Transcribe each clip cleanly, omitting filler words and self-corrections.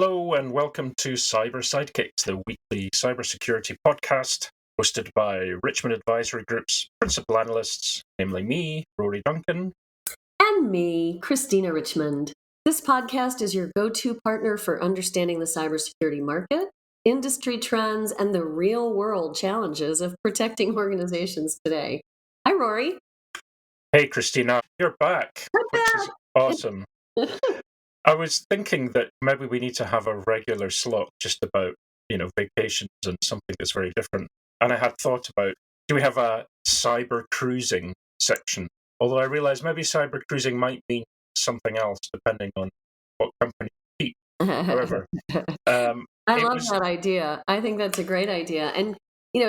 Hello and welcome to Cyber Sidekicks, the weekly cybersecurity podcast hosted by Richmond Advisory Group's principal analysts, namely me, Rory Duncan. And me, Christina Richmond. This podcast is your go-to partner for understanding the cybersecurity market, industry trends, and the real-world challenges of protecting organizations today. Hi, Rory. Hey, Christina, you're back, which is awesome. I was thinking that maybe we need to have a regular slot just about, vacations and something that's very different. And I had thought about, do we have a cyber cruising section? Although I realize maybe cyber cruising might mean something else depending on what company you keep. However, I love that idea. I think that's a great idea. And,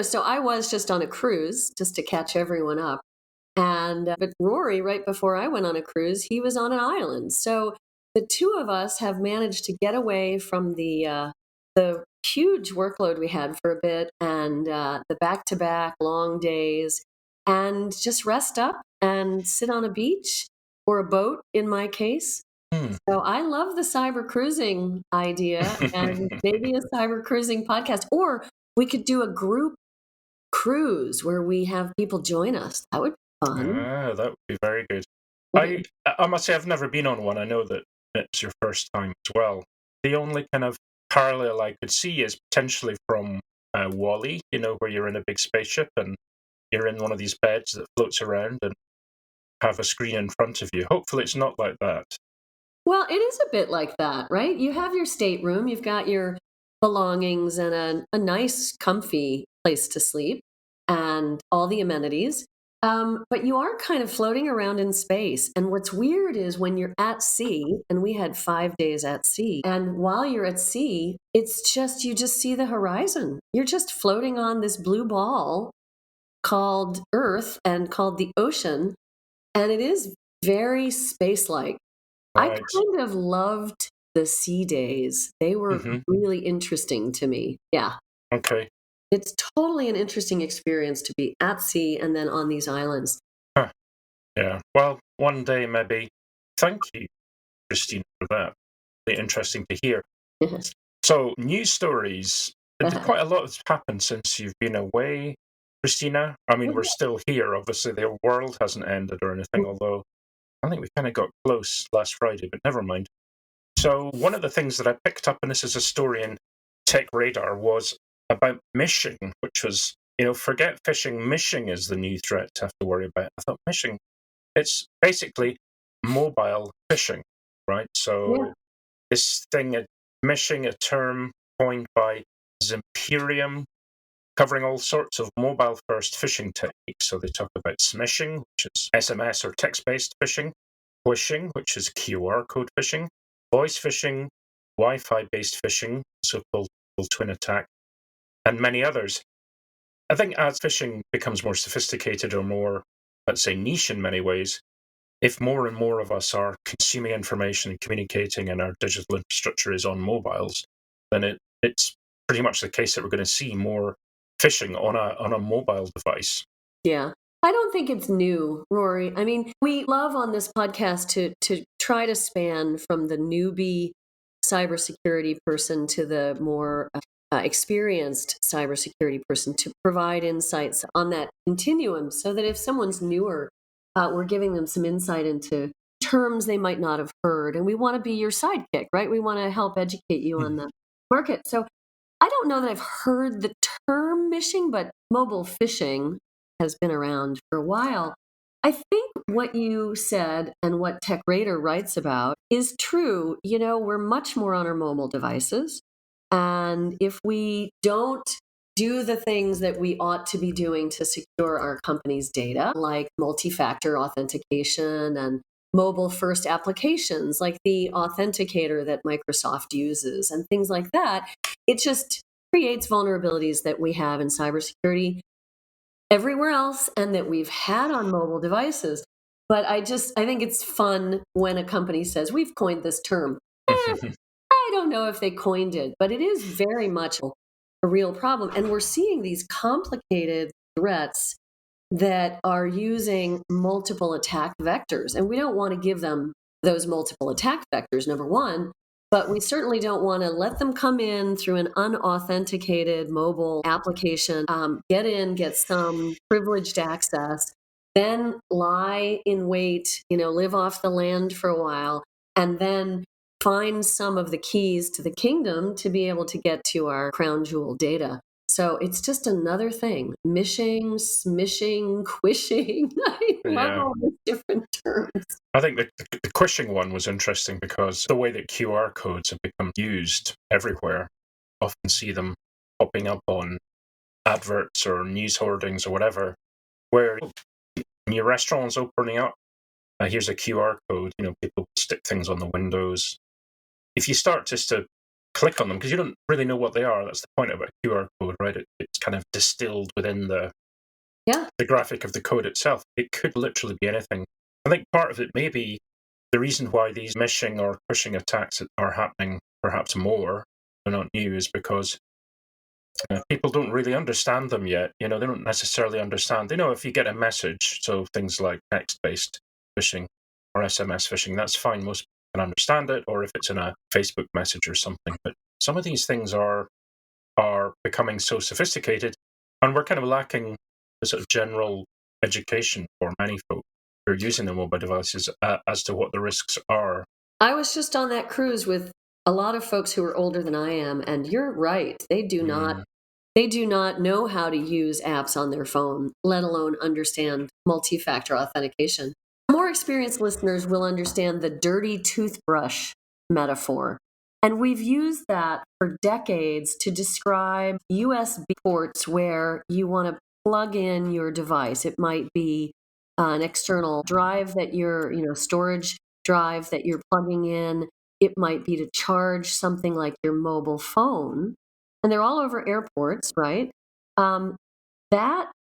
so I was just on a cruise just to catch everyone up. And but Rory, right before I went on a cruise, he was on an island. So the two of us have managed to get away from the huge workload we had for a bit and the back-to-back long days and just rest up and sit on a beach or a boat in my case. So I love the cyber cruising idea and maybe a cyber cruising podcast, or we could do a group cruise where we have people join us. That would be fun. That would be very good. I must say I've never been on one. I know that it's your first time as well. The only kind of parallel I could see is potentially from Wall-E, where you're in a big spaceship and you're in one of these beds that floats around and have a screen in front of you. Hopefully it's not like that. Well, it is a bit like that, right? You have your stateroom, you've got your belongings and a nice, comfy place to sleep and all the amenities. But you are kind of floating around in space. And what's weird is when you're at sea, and we had 5 days at sea, and while you're at sea, it's just, you just see the horizon. You're just floating on this blue ball called Earth and called the ocean. And it is very space-like. Right. I kind of loved the sea days. They were really interesting to me. Yeah. Okay. It's totally an interesting experience to be at sea and then on these islands. Huh. Yeah. Well, one day maybe. Thank you, Christina, for that. Really interesting to hear. So, news stories. Quite a lot has happened since you've been away, Christina. I mean, we're still here. Obviously, the world hasn't ended or anything, although I think we kind of got close last Friday, but never mind. So one of the things that I picked up, and this is a story in Tech Radar, was about mishing, which was, forget phishing. Mishing is the new threat to have to worry about. I thought mishing, it's basically mobile phishing, right? So this thing, mishing, a term coined by Zimperium, covering all sorts of mobile-first phishing techniques. So they talk about smishing, which is SMS or text-based phishing, phishing, which is QR code phishing, voice phishing, Wi-Fi-based phishing, so-called twin attack, and many others. I think as phishing becomes more sophisticated or more, let's say, niche in many ways, if more and more of us are consuming information and communicating and our digital infrastructure is on mobiles, then it's pretty much the case that we're going to see more phishing on a mobile device. Yeah. I don't think it's new, Rory. I mean, we love on this podcast to try to span from the newbie cybersecurity person to the more experienced cybersecurity person to provide insights on that continuum so that if someone's newer, we're giving them some insight into terms they might not have heard. And we want to be your sidekick, right? We want to help educate you on the market. So I don't know that I've heard the term mishing, but mobile phishing has been around for a while. I think what you said and what Tech Radar writes about is true. We're much more on our mobile devices. And if we don't do the things that we ought to be doing to secure our company's data, like multi-factor authentication and mobile-first applications like the Authenticator that Microsoft uses and things like that, it just creates vulnerabilities that we have in cybersecurity everywhere else and that we've had on mobile devices. But I think it's fun when a company says, we've coined this term. I don't know if they coined it, but it is very much a real problem. And we're seeing these complicated threats that are using multiple attack vectors. And we don't want to give them those multiple attack vectors, number one. But we certainly don't want to let them come in through an unauthenticated mobile application, get in, get some privileged access, then lie in wait, live off the land for a while, and then find some of the keys to the kingdom to be able to get to our crown jewel data. So it's just another thing. Mishing, smishing, quishing. I love all these different terms. I think the quishing one was interesting because the way that QR codes have become used everywhere, often see them popping up on adverts or news hoardings or whatever, where your restaurant's opening up, here's a QR code, people stick things on the windows. If you start just to click on them, because you don't really know what they are, that's the point of a QR code, right? It's kind of distilled within the graphic of the code itself. It could literally be anything. I think part of it may be the reason why these mishing or pushing attacks are happening perhaps more, they're not new, is because people don't really understand them yet. They don't necessarily understand. If you get a message, so things like text-based phishing or SMS phishing, that's fine. Most people can understand it, or if it's in a Facebook message or something. But some of these things are becoming so sophisticated, and we're kind of lacking the sort of general education for many folk who are using their mobile devices as to what the risks are. I was just on that cruise with a lot of folks who are older than I am, and you're right. They do not know how to use apps on their phone, let alone understand multi-factor authentication. More experienced listeners will understand the dirty toothbrush metaphor. And we've used that for decades to describe USB ports where you want to plug in your device. It might be an external drive that storage drive that you're plugging in. It might be to charge something like your mobile phone. And they're all over airports, right? That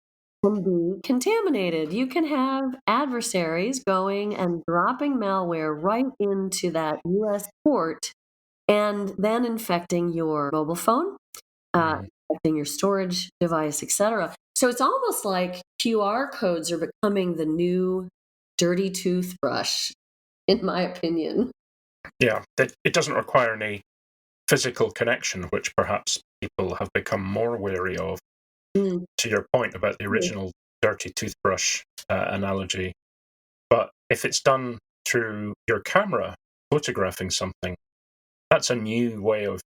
can be contaminated. You can have adversaries going and dropping malware right into that US port and then infecting your mobile phone, infecting your storage device, etc. So it's almost like QR codes are becoming the new dirty toothbrush, in my opinion. Yeah, it doesn't require any physical connection, which perhaps people have become more wary of. To your point about the original dirty toothbrush analogy. But if it's done through your camera, photographing something, that's a new way of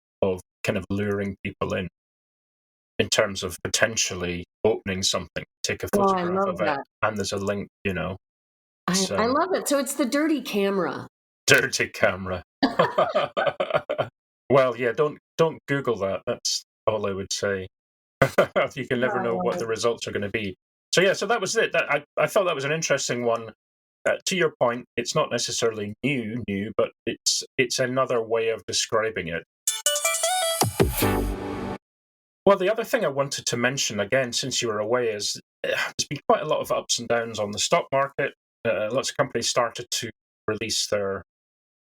kind of luring people in terms of potentially opening something, take a photograph of it, and there's a link, I love it. So it's the dirty camera. Dirty camera. Well, yeah, don't Google that. That's all I would say. You can never know what the results are going to be. So that was it. I thought that was an interesting one. To your point, it's not necessarily new, but it's another way of describing it. Well, the other thing I wanted to mention, again, since you were away, is there's been quite a lot of ups and downs on the stock market. Lots of companies started to release their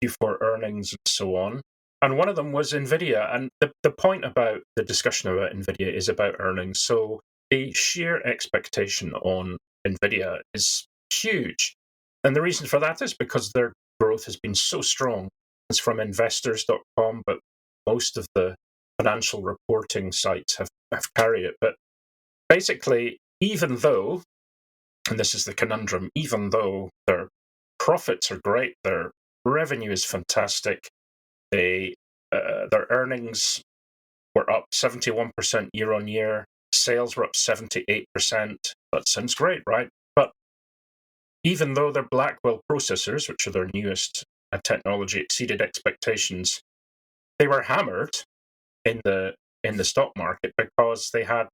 Q4 earnings and so on. And one of them was NVIDIA. And the point about the discussion about NVIDIA is about earnings. So the sheer expectation on NVIDIA is huge. And the reason for that is because their growth has been so strong. It's from investors.com, but most of the financial reporting sites have carried it. But basically, even though, and this is the conundrum, even though their profits are great, their revenue is fantastic, their earnings were up 71% year on year, sales were up 78%. That sounds great, right? But even though their Blackwell processors, which are their newest technology, exceeded expectations, they were hammered in the stock market because they had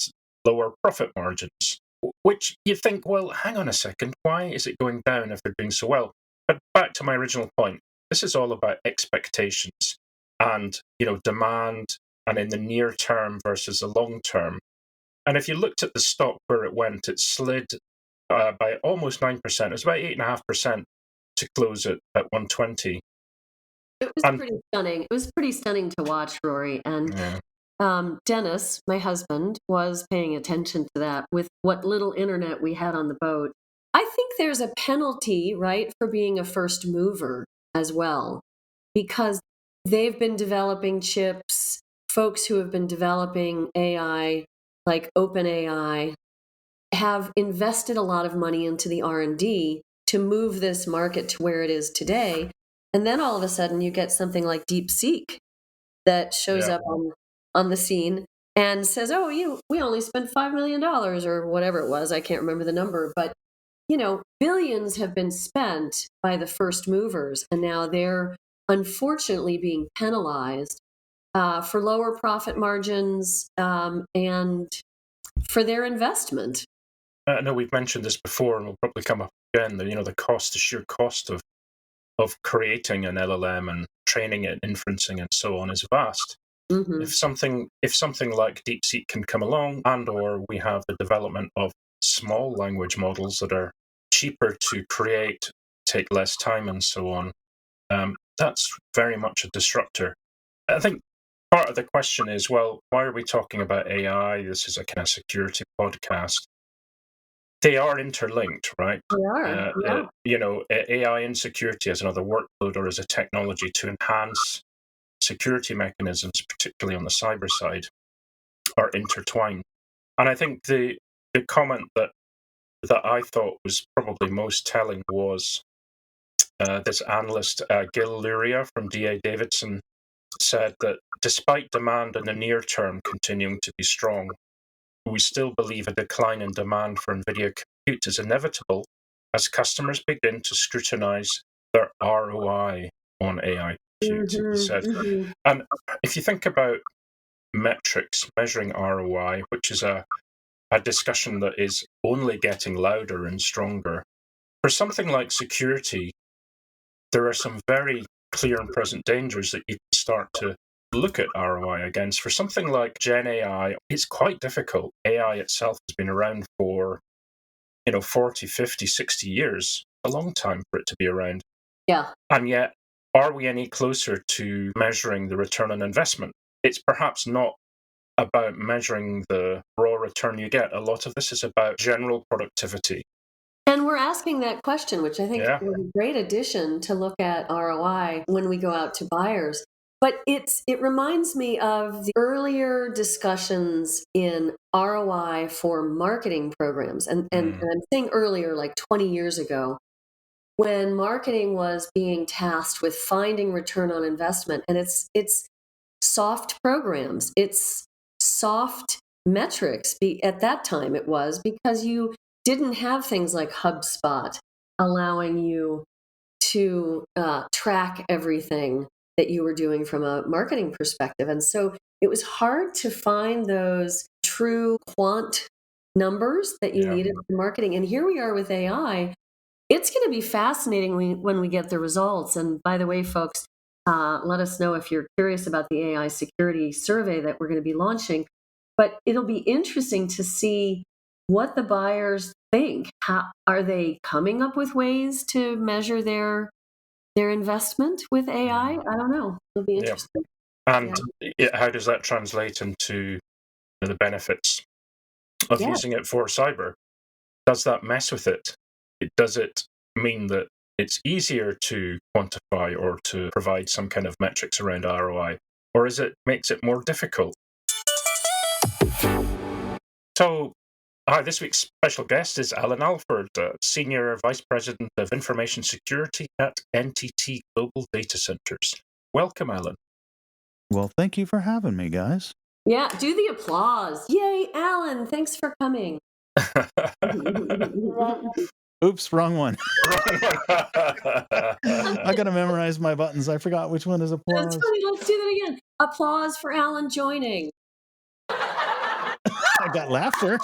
lower profit margins, which you think, well, hang on a second, why is it going down if they're doing so well? But back to my original point, this is all about expectations and demand, and in the near term versus the long term. And if you looked at the stock where it went, it slid by almost 9%. It was about 8.5% to close at 120. It was pretty stunning. It was pretty stunning to watch, Rory. And Dennis, my husband, was paying attention to that with what little internet we had on the boat. I think there's a penalty, right, for being a first mover as well, because they've been developing chips. Folks who have been developing AI, like OpenAI, have invested a lot of money into the R&D to move this market to where it is today. And then all of a sudden you get something like DeepSeek that shows up on the scene and says, oh, we only spent $5 million or whatever it was. I can't remember the number. But, billions have been spent by the first movers. And now they're unfortunately being penalized for lower profit margins and for their investment. I know we've mentioned this before, and we'll probably come up again. The sheer cost of creating an LLM and training it, inferencing, and so on is vast. Mm-hmm. If something like DeepSeek can come along, and/or we have the development of small language models that are cheaper to create, take less time, and so on, that's very much a disruptor. I think part of the question is, well, why are we talking about AI? This is a kind of security podcast. They are interlinked, right? They are. AI and security as another workload or as a technology to enhance security mechanisms, particularly on the cyber side, are intertwined. And I think the comment that I thought was probably most telling was this analyst, Gil Luria from D.A. Davidson, said that despite demand in the near term continuing to be strong, we still believe a decline in demand for NVIDIA compute is inevitable as customers begin to scrutinize their ROI on AI compute, he said. Mm-hmm. And if you think about metrics, measuring ROI, which is a discussion that is only getting louder and stronger, for something like security, there are some very clear and present dangers that you can start to look at ROI against. For something like Gen AI, it's quite difficult. AI itself has been around for 40, 50, 60 years, a long time for it to be around. Yeah. And yet, are we any closer to measuring the return on investment? It's perhaps not about measuring the raw return you get. A lot of this is about general productivity. And we're asking that question, which I think is a great addition to look at ROI when we go out to buyers. But it reminds me of the earlier discussions in ROI for marketing programs. And I'm saying earlier, like 20 years ago, when marketing was being tasked with finding return on investment. And it's soft programs, it's soft metrics. At that time it was because you didn't have things like HubSpot allowing you to track everything that you were doing from a marketing perspective. And so it was hard to find those true quant numbers that you needed for marketing. And here we are with AI. It's going to be fascinating when we get the results. And by the way, folks, let us know if you're curious about the AI security survey that we're going to be launching. But it'll be interesting to see what the buyers think. How are they coming up with ways to measure their investment with AI? I don't know. It'll be interesting. And how does that translate into the benefits of using it for cyber? Does that mess with it? Does it mean that it's easier to quantify or to provide some kind of metrics around ROI? Or makes it more difficult? So, this week's special guest is Alan Alford, Senior Vice President of Information Security at NTT Global Data Centers. Welcome, Alan. Well, thank you for having me, guys. Yeah, do the applause. Yay, Alan, thanks for coming. Oops, wrong one. I got to memorize my buttons. I forgot which one is applause. That's funny. Let's do that again. Applause for Alan joining. I got laughter.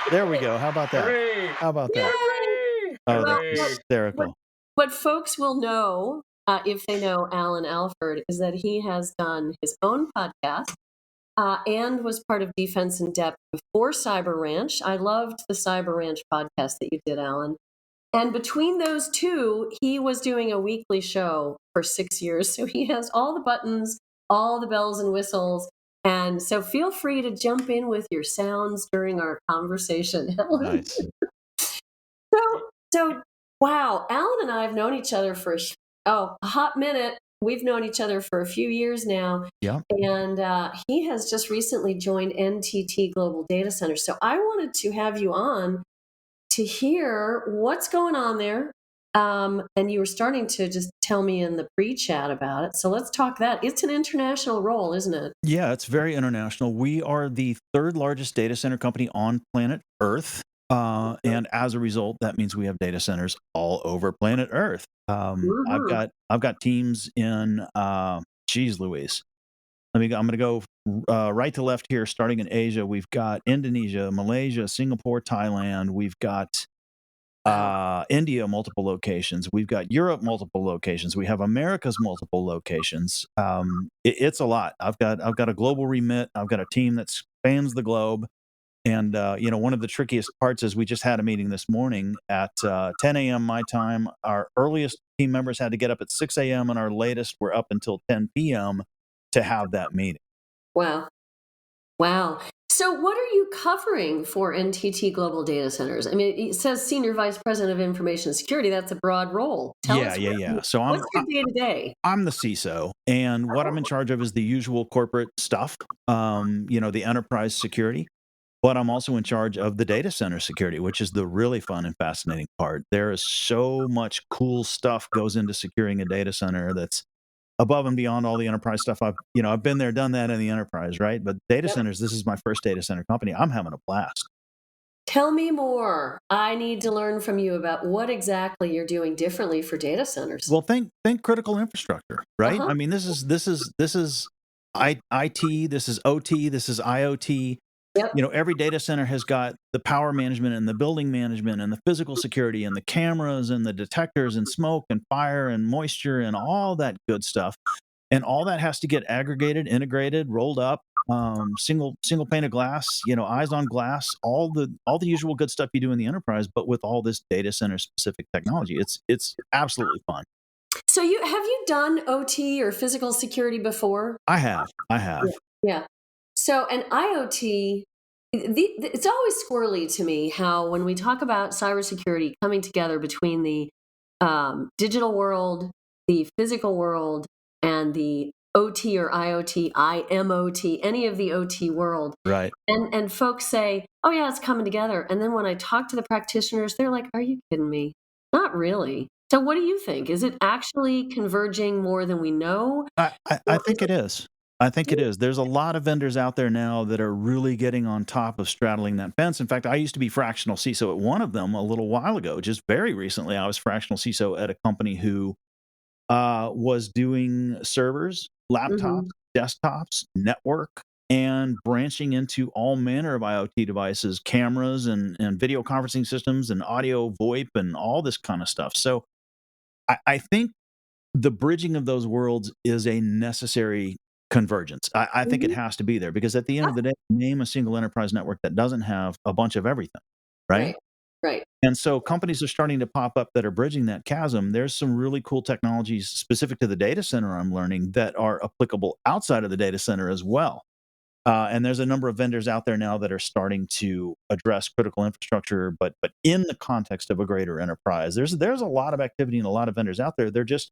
There we go. How about that? Hooray! How about that? Hooray! Oh, that's hysterical. What folks will know, if they know Alan Alford, is that he has done his own podcast and was part of Defense in Depth before Cyber Ranch. I loved the Cyber Ranch podcast that you did, Alan. And between those two, he was doing a weekly show for 6 years. So he has all the buttons, all the bells and whistles. And so feel free to jump in with your sounds during our conversation, Alan. Nice. So wow, Alan and I have known each other for a hot minute. We've known each other for a few years now. Yeah. And he has just recently joined NTT Global Data Center. So I wanted to have you on to hear what's going on there. And you were starting to just tell me in the pre-chat about it. So let's talk that. It's an international role, isn't it? Yeah, it's very international. We are the third largest data center company on planet Earth. And as a result, that means we have data centers all over planet Earth. I've got teams in, geez Louise. I'm going to go right to left here, starting in Asia. We've got Indonesia, Malaysia, Singapore, Thailand. We've got India, multiple locations. We've got Europe, multiple locations. We have America's multiple locations. It's a lot. I've got a global remit. I've got a team that spans the globe. And one of the trickiest parts is we just had a meeting this morning at 10 a.m. my time. Our earliest team members had to get up at 6 a.m. and our latest were up until 10 p.m. to have that meeting. Wow. So what are you covering for NTT Global Data Centers? I mean, it says Senior Vice President of Information Security. That's a broad role. Tell us Yeah. So what's your day-to-day? I'm the CISO, and what I'm in charge of is the usual corporate stuff, the enterprise security. But I'm also in charge of the data center security, which is the really fun and fascinating part. There is so much cool stuff goes into securing a data center that's above and beyond all the enterprise stuff. I've been there, done that in the enterprise, right? But data centers, this is my first data center company. I'm having a blast. Tell me more. I need to learn from you about what exactly you're doing differently for data centers. Well, think critical infrastructure, right? I mean, this is IT, this is OT, this is IoT. Yep. Every data center has got the power management and the building management and the physical security and the cameras and the detectors and smoke and fire and moisture and all that good stuff. And all that has to get aggregated, integrated, rolled up, single pane of glass, eyes on glass, all the usual good stuff you do in the enterprise, but with all this data center specific technology. It's absolutely fun. So have you done OT or physical security before? I have. Yeah. So, an IoT, it's always squirrely to me how when we talk about cybersecurity coming together between the digital world, the physical world, and the OT or IoT, IMOT, any of the OT world. Right. And folks say, oh yeah, it's coming together. And then when I talk to the practitioners, they're like, are you kidding me? Not really. So what do you think? Is it actually converging more than we know? I think it is. I think it is. There's a lot of vendors out there now that are really getting on top of straddling that fence. In fact, I used to be fractional CISO at one of them a little while ago. Just very recently, I was fractional CISO at a company who was doing servers, laptops, desktops, network, and branching into all manner of IoT devices, cameras and video conferencing systems and audio, VoIP, and all this kind of stuff. So I think the bridging of those worlds is a necessary convergence. I think it has to be there because at the end of the day, name a single enterprise network that doesn't have a bunch of everything, right? Right. And so companies are starting to pop up that are bridging that chasm. There's some really cool technologies specific to the data center I'm learning that are applicable outside of the data center as well. And there's a number of vendors out there now that are starting to address critical infrastructure, but in the context of a greater enterprise. There's a lot of activity and a lot of vendors out there. They're just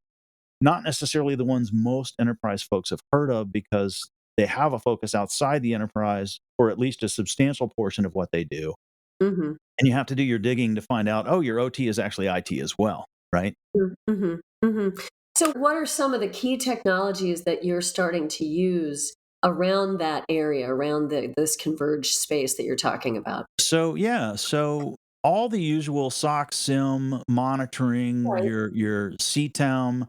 not necessarily the ones most enterprise folks have heard of because they have a focus outside the enterprise for at least a substantial portion of what they do. And you have to do your digging to find out, oh, your OT is actually IT as well, right? So what are some of the key technologies that you're starting to use around that area, around this converged space that you're talking about? So all the usual SOC, SIM, monitoring, your CTEM,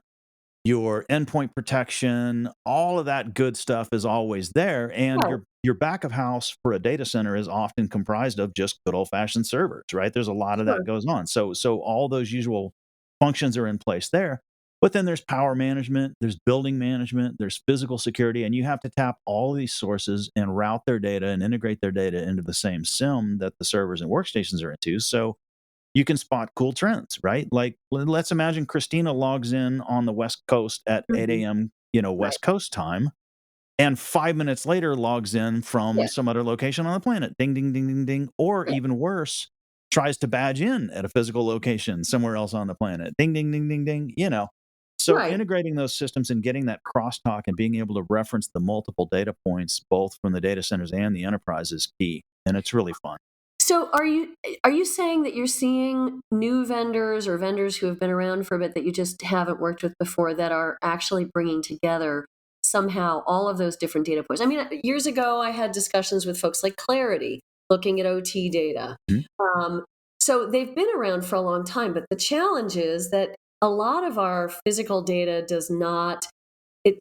your endpoint protection, all of that good stuff is always there. And your back of house for a data center is often comprised of just good old fashioned servers, right? There's a lot of that goes on. So all those usual functions are in place there. But then there's power management, there's building management, there's physical security, and you have to tap all these sources and route their data and integrate their data into the same SIM that the servers and workstations are into. So you can spot cool trends, right? Like, let's imagine Christina logs in on the West Coast at 8 a.m., West Coast time, and 5 minutes later logs in from some other location on the planet. Ding, ding, ding, ding, ding. Or even worse, tries to badge in at a physical location somewhere else on the planet. Ding, ding, ding, ding, ding. So Right. integrating those systems and getting that crosstalk and being able to reference the multiple data points, both from the data centers and the enterprise, is key, and it's really fun. So are you saying that you're seeing new vendors or vendors who have been around for a bit that you just haven't worked with before that are actually bringing together somehow all of those different data points? I mean, years ago I had discussions with folks like Clarity looking at OT data. Um, so they've been around for a long time, but the challenge is that a lot of our physical data does not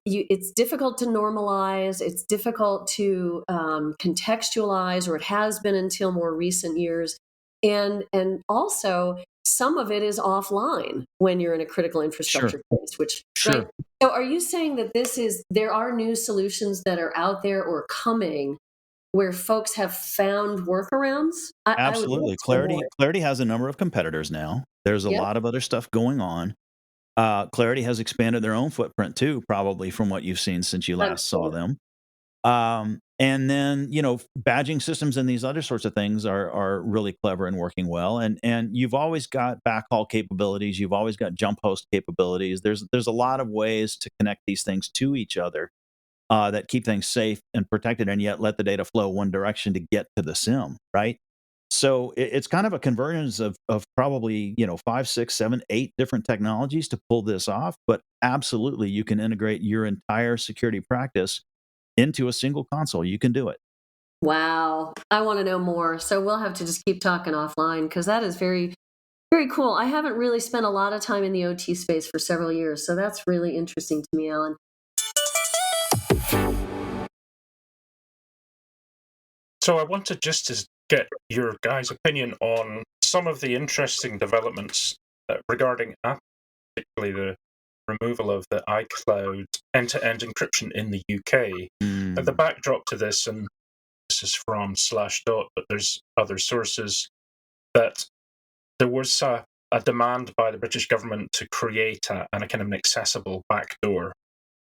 it's difficult to normalize. It's difficult to contextualize, or it has been until more recent years. And also, some of it is offline when you're in a critical infrastructure place. Which right. So, are you saying that there are new solutions that are out there or coming where folks have found workarounds? Absolutely. I would love to know more. Clarity has a number of competitors now. There's a Yep. lot of other stuff going on. Clarity has expanded their own footprint too, probably from what you've seen since you last saw them. And then, badging systems and these other sorts of things are really clever and working well. And you've always got backhaul capabilities. You've always got jump host capabilities. There's a lot of ways to connect these things to each other that keep things safe and protected, and yet let the data flow one direction to get to the SIM, right? So it's kind of a convergence of probably 5, 6, 7, 8 different technologies to pull this off. But absolutely, you can integrate your entire security practice into a single console. You can do it. Wow. I want to know more. So we'll have to just keep talking offline because that is very, very cool. I haven't really spent a lot of time in the OT space for several years. So that's really interesting to me, Alan. So I wanted just to get your guys' opinion on some of the interesting developments regarding Apple, particularly the removal of the iCloud end-to-end encryption in the UK. But the backdrop to this, and this is from Slashdot, but there's other sources, that there was a demand by the British government to create a kind of an accessible backdoor.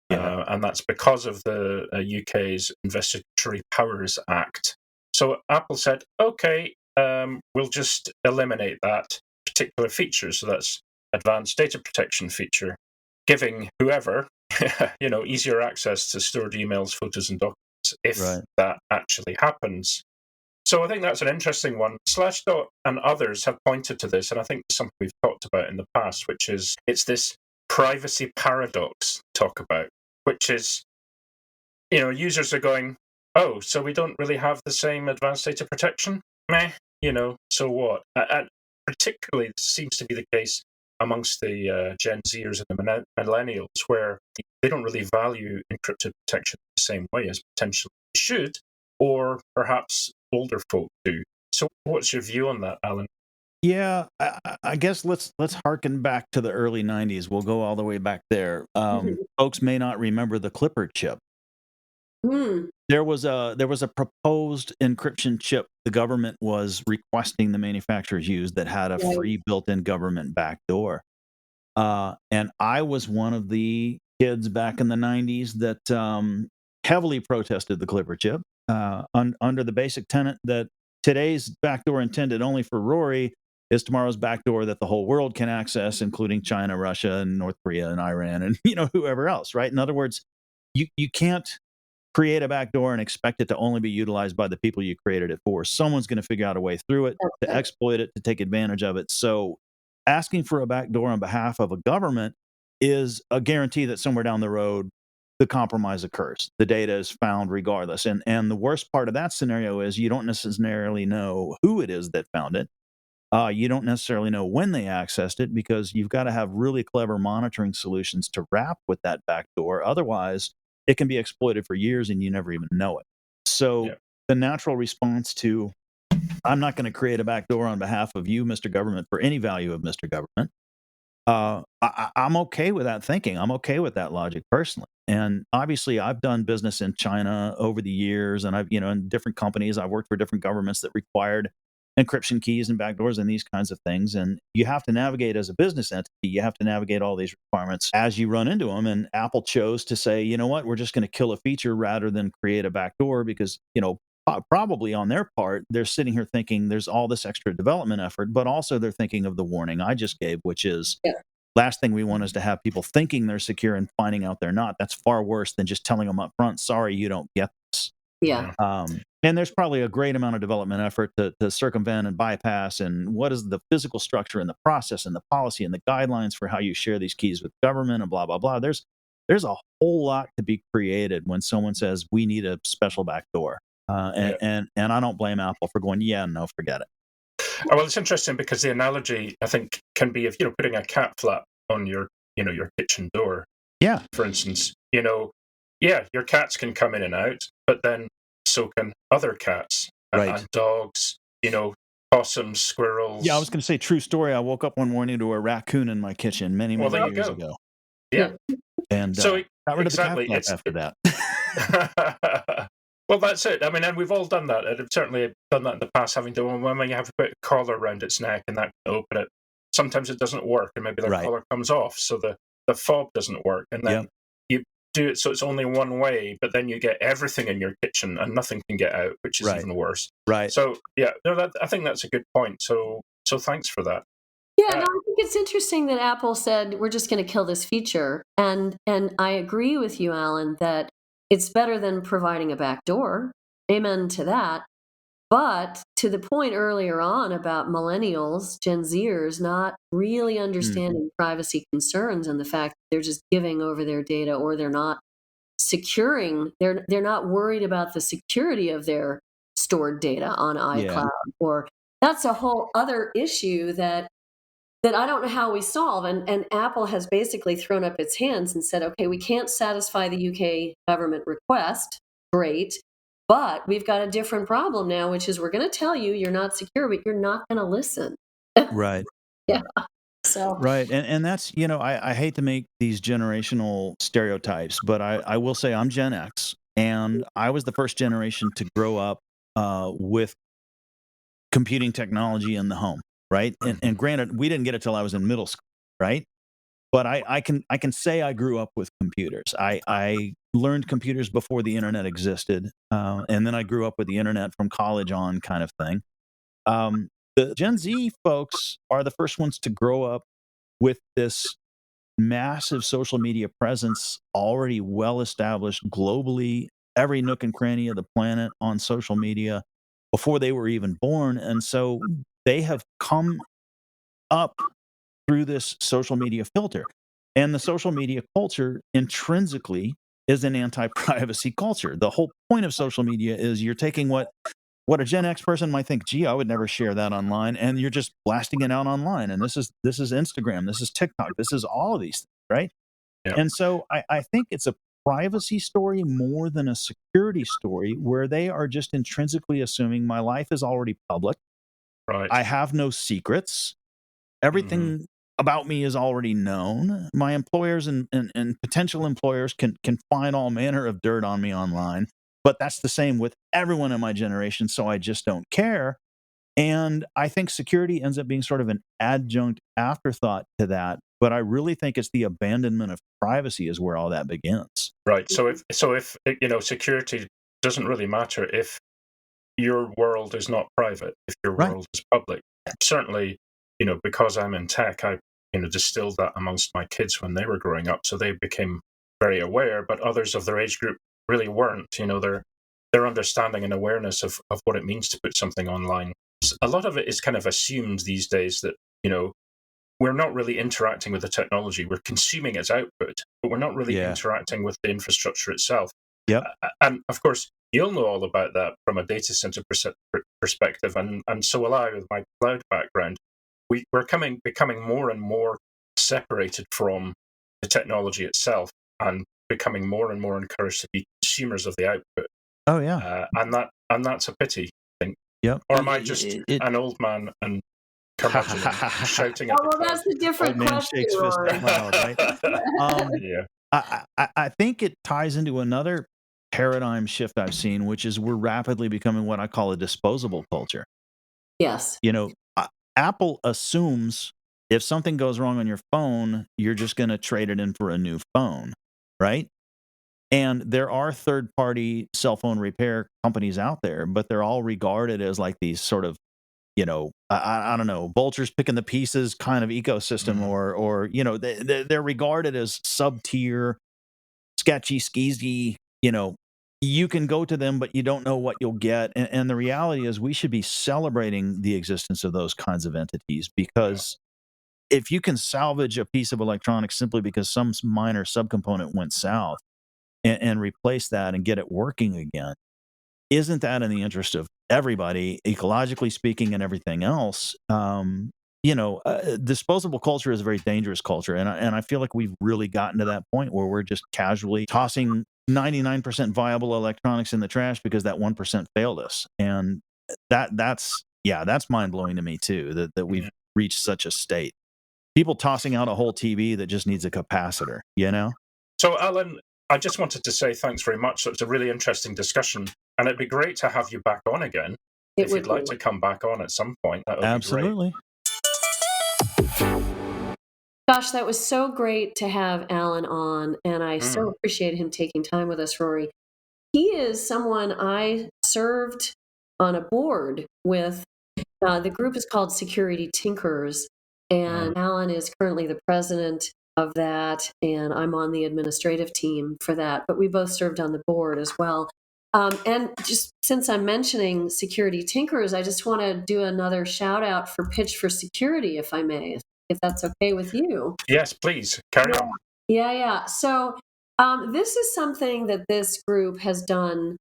And that's because of the UK's Investigatory Powers Act. So Apple said, okay, we'll just eliminate that particular feature. So that's advanced data protection feature, giving whoever, easier access to stored emails, photos, and documents if that actually happens. So I think that's an interesting one. Slashdot and others have pointed to this, and I think it's something we've talked about in the past, which is it's this privacy paradox talk about, which is, users are going, oh, so we don't really have the same advanced data protection? Meh, so what? And particularly this seems to be the case amongst the Gen Zers and the millennials, where they don't really value encrypted protection the same way as potentially they should, or perhaps older folk do. So what's your view on that, Alan? Yeah, I guess let's harken back to the early 90s. We'll go all the way back there. Folks may not remember the Clipper chip. There was a proposed encryption chip the government was requesting the manufacturers use that had a free built-in government backdoor. And I was one of the kids back in the 90s that heavily protested the Clipper chip under the basic tenet that today's backdoor intended only for Rory is tomorrow's backdoor that the whole world can access, including China, Russia, and North Korea, and Iran, and whoever else. Right? In other words, you can't create a backdoor and expect it to only be utilized by the people you created it for. Someone's going to figure out a way through it, to exploit it, to take advantage of it. So asking for a backdoor on behalf of a government is a guarantee that somewhere down the road, the compromise occurs. The data is found regardless. And the worst part of that scenario is you don't necessarily know who it is that found it. You don't necessarily know when they accessed it, because you've got to have really clever monitoring solutions to wrap with that backdoor. Otherwise, it can be exploited for years and you never even know it. So the natural response to, I'm not going to create a backdoor on behalf of you, Mr. Government, for any value of Mr. Government. I'm okay with that thinking. I'm okay with that logic personally. And obviously, I've done business in China over the years, and I've, in different companies, I've worked for different governments that required encryption keys and backdoors and these kinds of things. And you have to navigate as a business entity. You have to navigate all these requirements as you run into them. And Apple chose to say, you know what, we're just going to kill a feature rather than create a backdoor because, probably on their part, they're sitting here thinking there's all this extra development effort, but also they're thinking of the warning I just gave, which is last thing we want is to have people thinking they're secure and finding out they're not. That's far worse than just telling them up front, sorry, you don't get this. Yeah. And there's probably a great amount of development effort to circumvent and bypass, and what is the physical structure and the process and the policy and the guidelines for how you share these keys with government and blah, blah, blah. There's a whole lot to be created when someone says we need a special backdoor. And I don't blame Apple for going, yeah, no, forget it. Well, it's interesting because the analogy, I think, can be of, putting a cat flap on your kitchen door. Yeah. For instance, your cats can come in and out, but then so can other cats and dogs, possums, squirrels. Yeah, I was going to say, true story. I woke up one morning to a raccoon in my kitchen many years ago. Yeah. And so got rid exactly, of the cat flap after that. Well, that's it. I mean, and we've all done that. I've certainly done that in the past, having to, when you have to put a collar around its neck and that can open it. Sometimes it doesn't work, and maybe the collar comes off, so the fob doesn't work. And then you do it so it's only one way, but then you get everything in your kitchen and nothing can get out, which is even worse. Right. So, I think that's a good point. So thanks for that. Yeah, no, I think it's interesting that Apple said, we're just going to kill this feature. And I agree with you, Alan, that it's better than providing a backdoor. Amen to that. But to the point earlier on about millennials, Gen Zers, not really understanding privacy concerns and the fact that they're just giving over their data, or they're not securing, they're not worried about the security of their stored data on iCloud. Or that's a whole other issue that I don't know how we solve. And Apple has basically thrown up its hands and said, okay, we can't satisfy the UK government request. Great. But we've got a different problem now, which is we're going to tell you you're not secure, but you're not going to listen. Right. Yeah. So. Right. And that's, I hate to make these generational stereotypes, but I will say I'm Gen X, and I was the first generation to grow up with computing technology in the home. Right. And granted, we didn't get it till I was in middle school. Right. But I can say I grew up with computers. I learned computers before the internet existed. And then I grew up with the internet from college on, kind of thing. The Gen Z folks are the first ones to grow up with this massive social media presence already well established globally, every nook and cranny of the planet on social media before they were even born. And so they have come up through this social media filter. And the social media culture intrinsically is an anti-privacy culture. The whole point of social media is you're taking what a Gen X person might think, gee, I would never share that online, and you're just blasting it out online. And this is Instagram, this is TikTok, this is all of these things, right? Yeah. And so I think it's a privacy story more than a security story, where they are just intrinsically assuming my life is already public. Right. I have no secrets. Everything about me is already known. My employers and potential employers can find all manner of dirt on me online, but that's the same with everyone in my generation, so I just don't care. And I think security ends up being sort of an adjunct afterthought to that, but I really think it's the abandonment of privacy is where all that begins. Right. So if security doesn't really matter if your world is not private, if your world is public. Certainly, because I'm in tech, I distilled that amongst my kids when they were growing up, so they became very aware. But others of their age group really weren't. Their understanding and awareness of what it means to put something online. A lot of it is kind of assumed these days that we're not really interacting with the technology. We're consuming its output, but we're not really interacting with the infrastructure itself. Yep. And of course, you'll know all about that from a data center perspective, and so will I with my cloud background. We're becoming more and more separated from the technology itself, and becoming more and more encouraged to be consumers of the output. Oh yeah, and that's a pity, I think. Yep. Or am I just an old man and shouting at the cloud? That's a different question, Rory. I think it ties into another paradigm shift I've seen, which is we're rapidly becoming what I call a disposable culture. Yes. Apple assumes if something goes wrong on your phone, you're just going to trade it in for a new phone, right? And there are third-party cell phone repair companies out there, but they're all regarded as like these sort of I don't know, vultures picking the pieces kind of ecosystem, or they're regarded as sub-tier, sketchy, skeezy. You can go to them, but you don't know what you'll get. And the reality is we should be celebrating the existence of those kinds of entities, because if you can salvage a piece of electronics simply because some minor subcomponent went south and replace that and get it working again, isn't that in the interest of everybody, ecologically speaking, and everything else? Disposable culture is a very dangerous culture, and I feel like we've really gotten to that point where we're just casually tossing 99% viable electronics in the trash because that 1% failed us, and that's mind blowing to me too. That we've reached such a state. People tossing out a whole TV that just needs a capacitor. So, Alan, I just wanted to say thanks very much. So it's a really interesting discussion, and it'd be great to have you back on again. If you'd like to come back on at some point, that would be great. Absolutely. Gosh, that was so great to have Alan on, and I so appreciate him taking time with us, Rory. He is someone I served on a board with. The group is called Security Tinkers, and Alan is currently the president of that, and I'm on the administrative team for that, but we both served on the board as well. And just since I'm mentioning Security Tinkers, I just want to do another shout out for Pitch for Security, if I may, if that's okay with you. Yes, please. Carry on. Yeah. So this is something that this group has done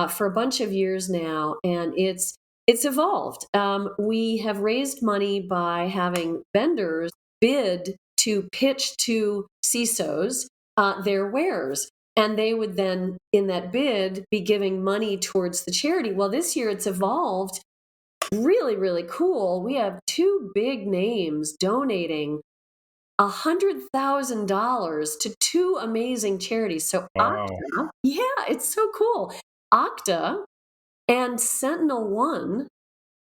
for a bunch of years now, and it's evolved. We have raised money by having vendors bid to pitch to CISOs their wares. And they would then, in that bid, be giving money towards the charity. Well, this year it's evolved. Really, really cool. We have two big names donating $100,000 to two amazing charities. So wow. Okta, it's so cool. Okta and Sentinel One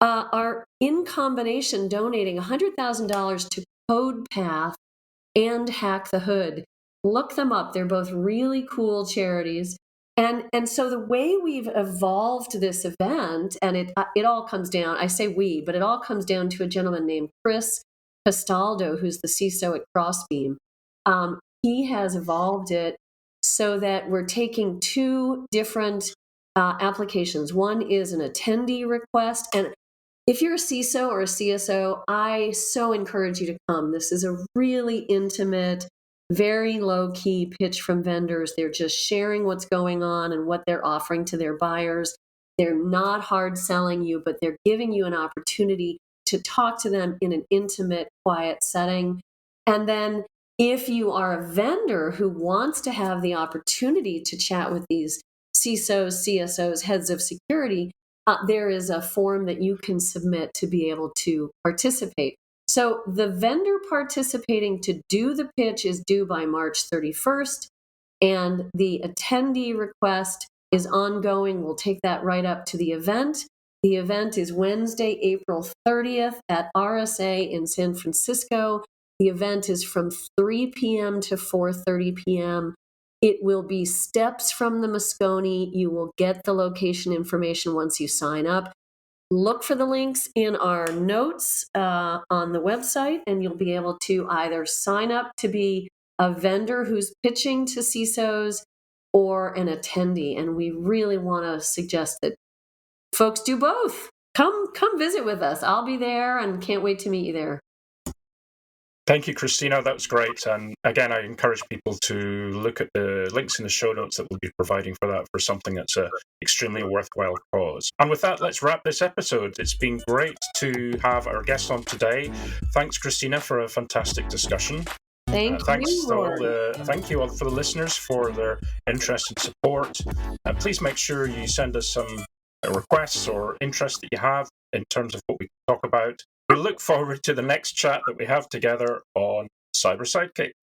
are in combination donating $100,000 to CodePath and Hack the Hood. Look them up. They're both really cool charities. And so the way we've evolved this event, and it all comes down, I say we, but it all comes down to a gentleman named Chris Castaldo, who's the CISO at Crossbeam. He has evolved it so that we're taking two different applications. One is an attendee request, and if you're a CISO or a CSO, I so encourage you to come. This is a really intimate, very low-key pitch from vendors. They're just sharing what's going on and what they're offering to their buyers. They're not hard selling you, but they're giving you an opportunity to talk to them in an intimate, quiet setting. And then if you are a vendor who wants to have the opportunity to chat with these CISOs, CSOs, heads of security, there is a form that you can submit to be able to participate. So the vendor participating to do the pitch is due by March 31st, and the attendee request is ongoing. We'll take that right up to the event. The event is Wednesday, April 30th at RSA in San Francisco. The event is from 3 p.m. to 4:30 p.m. It will be steps from the Moscone. You will get the location information once you sign up. Look for the links in our notes on the website, and you'll be able to either sign up to be a vendor who's pitching to CISOs or an attendee. And we really want to suggest that folks do both. Come visit with us. I'll be there and can't wait to meet you there. Thank you, Christina. That was great. And again, I encourage people to look at the links in the show notes that we'll be providing for that, for something that's an extremely worthwhile cause. And with that, let's wrap this episode. It's been great to have our guest on today. Thanks, Christina, for a fantastic discussion. Thank you all for the listeners for their interest and support. Please make sure you send us some requests or interest that you have in terms of what we talk about. We look forward to the next chat that we have together on Cyber Sidekicks.